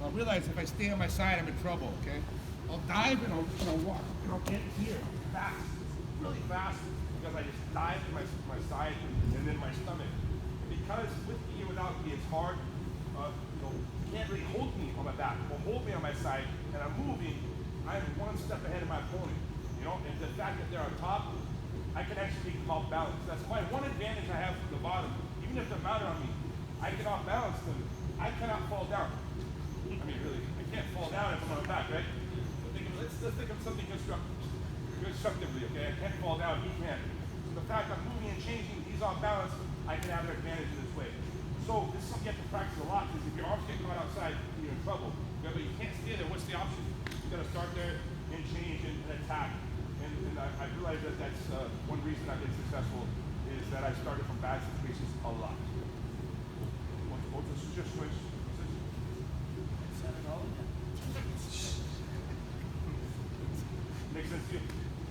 I'll realize if I stay on my side, I'm in trouble, okay? I'll dive and I'll walk, and I'll get here fast, really fast, because I just dive to my side and then my stomach. Because with me and without me, it's hard. You can't really hold me on my back or hold me on my side, and I'm moving. I'm one step ahead of my opponent. And the fact that they're on top, I can actually make them off balance. That's my one advantage I have from the bottom. Even if they're mounted on me, I can off balance them. I cannot fall down. I mean, really, I can't fall down if I'm on my back, right? Let's think of something constructively, okay? I can't fall down, he can't. So the fact I'm moving and changing, he's off balance, I can have an advantage in this way. So this is something you have to practice a lot, because if your arms get caught outside, you're in trouble. But you can't stay there. What's the option? You got to start there and change and attack. And I realize that that's one reason I've been successful is that I started from bad situations a lot. What's the switch? Makes sense to you?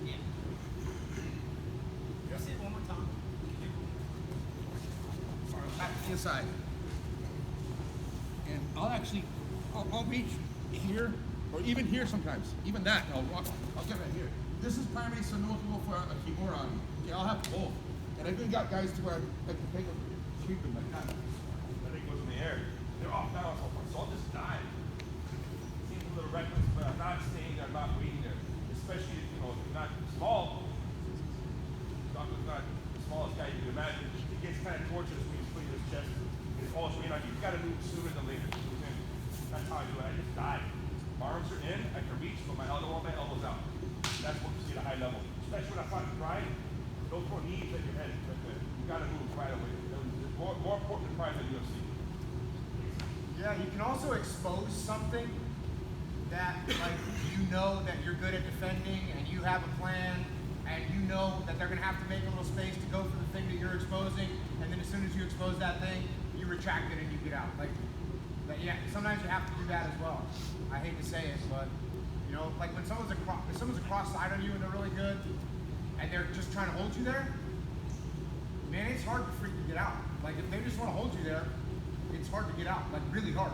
Yeah. Say it one more time. All right, back to the inside. And I'll reach here, or even here sometimes. Even that, I'll get right here. This is primarily so no one can go for a kimura on me. Okay, I'll have both. And I've even got guys to where I can take them, sweep them like that. Then it goes in the air. They're off balance, so I'll just dive. Seems a little reckless, but I'm not staying there, I'm not waiting there. Especially if you're not small. Jocko's not the smallest guy you can imagine. It gets kind of torturous when he's putting his chest and it falls right on you. You've got to move sooner than later. That's how I do it. I just dive. My arms are in, I can reach, but my elbows out. That's what you see at a high level. Especially when I fight pride, don't throw knees at your head. You got to move right away. It's more important than pride than UFC. Yeah, you can also expose something that, like, you know that you're good at defending and you have a plan and you know that they're going to have to make a little space to go for the thing that you're exposing, and then as soon as you expose that thing, you retract it and you get out. Yeah, sometimes you have to do that as well. I hate to say it, but like when someone's across side on you and they're really good and they're just trying to hold you there, man, it's hard to freaking get out. Like if they just want to hold you there, it's hard to get out, like really hard.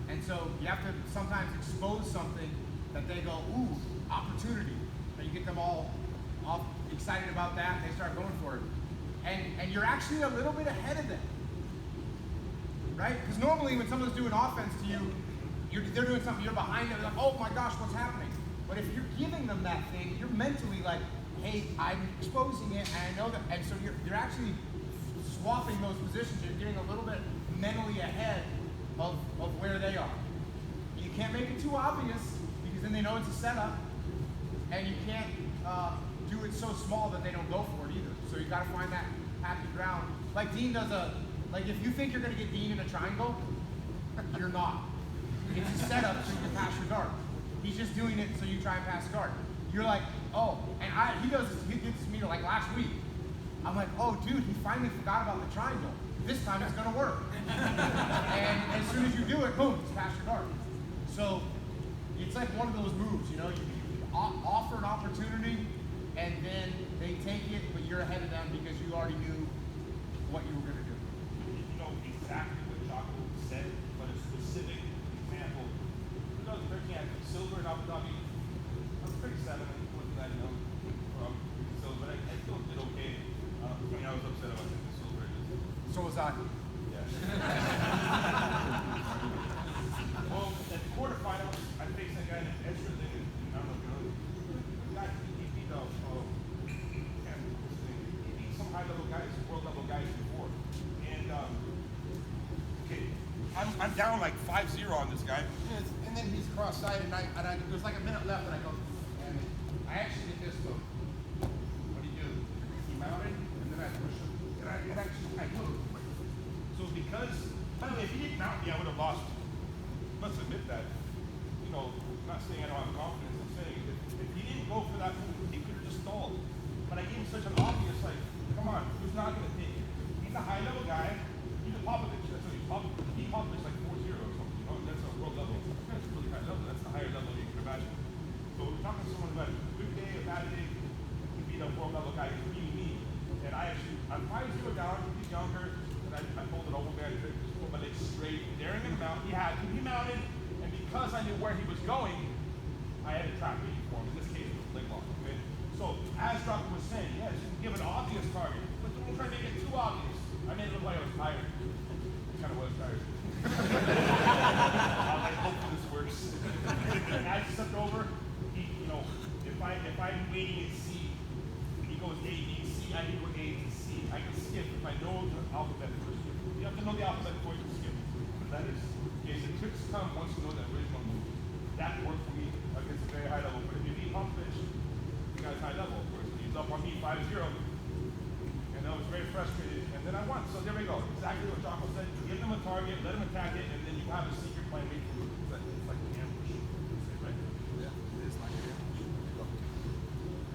And so you have to sometimes expose something that they go, ooh, opportunity. And you get them all excited about that and they start going for it. And you're actually a little bit ahead of them. Right? Because normally when someone's doing offense to you, they're doing something, you're behind them, like, oh my gosh, what's happening? But if you're giving them that thing, you're mentally like, hey, I'm exposing it, and I know that, and so you're actually swapping those positions. You're getting a little bit mentally ahead of where they are. You can't make it too obvious, because then they know it's a setup, and you can't do it so small that they don't go for it either. So you got to find that happy ground. Like Dean does like if you think you're going to get Dean in a triangle, you're not. It's a setup so you can pass your guard. He's just doing it so you try and pass guard. You're like, oh, and he did this to me like last week. I'm like, oh dude, he finally forgot about the triangle. This time it's gonna work. And as soon as you do it, boom, it's past your guard. So it's like one of those moves, you offer an opportunity and then they take it, but you're ahead of them because you already knew what you were gonna do. You know exactly what Jocko said, but a specific example. 2013, I had silver in Abu Dhabi. I was 37, I wasn't that young from silver, but I still did okay. I was upset about the silver. So was I. Yeah. Well, at the quarterfinals, I faced that guy named Ezra Lynn, I don't know if you know him. The guy, he beat some high-level guys, world-level guys before. And, okay, I'm down like 5-0 on this guy. And then he's cross-side, and there's like a minute left, and I go, and I actually did this though. What do you do? He mounted, and then I pushed him, and I moved. So because, by the way, if he didn't mount me, I would have lost. Let's admit that. I'm not saying I don't have confidence. I'm saying if he didn't go for that move, he could have just stalled. But I gave him such an obvious, like, come on, who's not going to take it? He's a high-level guy. He's a Popovich. That's what he Popovich like 4-0 or something. That's a world level. That's a really high level. That's the higher level you can imagine. So we're talking to someone who had a good day, a bad day, he beat a world level guy. He's beating me. And I'm 5-0 down. He's younger. And I pulled an overhand trick, just pulled my legs straight, daring him out. He mounted, and because I knew where he was going, I had a trap ready for him. In this case, it was leg lock. Okay? So as Jocko was saying, yes, you can give an obvious target, but don't try to make it too obvious. I made it look like I was tired. I kind of was tired. I was like, hopefully this works. And as he stepped over, he, you know, if I'm waiting at C, he goes A, B, C, I can go A to C. I can skip if I know the alphabet first. You have to know the alphabet before you can skip. That is, okay, the tricks come once you know the original move. That worked for me against a very high level. But if you beat Humfish, you got a high level, of course. He's up on me 5-0. And I was very frustrated. And then I won. So there we go. Exactly what Jocko said. Give them a target, let them attack it, and then you have a secret plan waiting for you. It's like an ambush. Right? Yeah, it is like an ambush.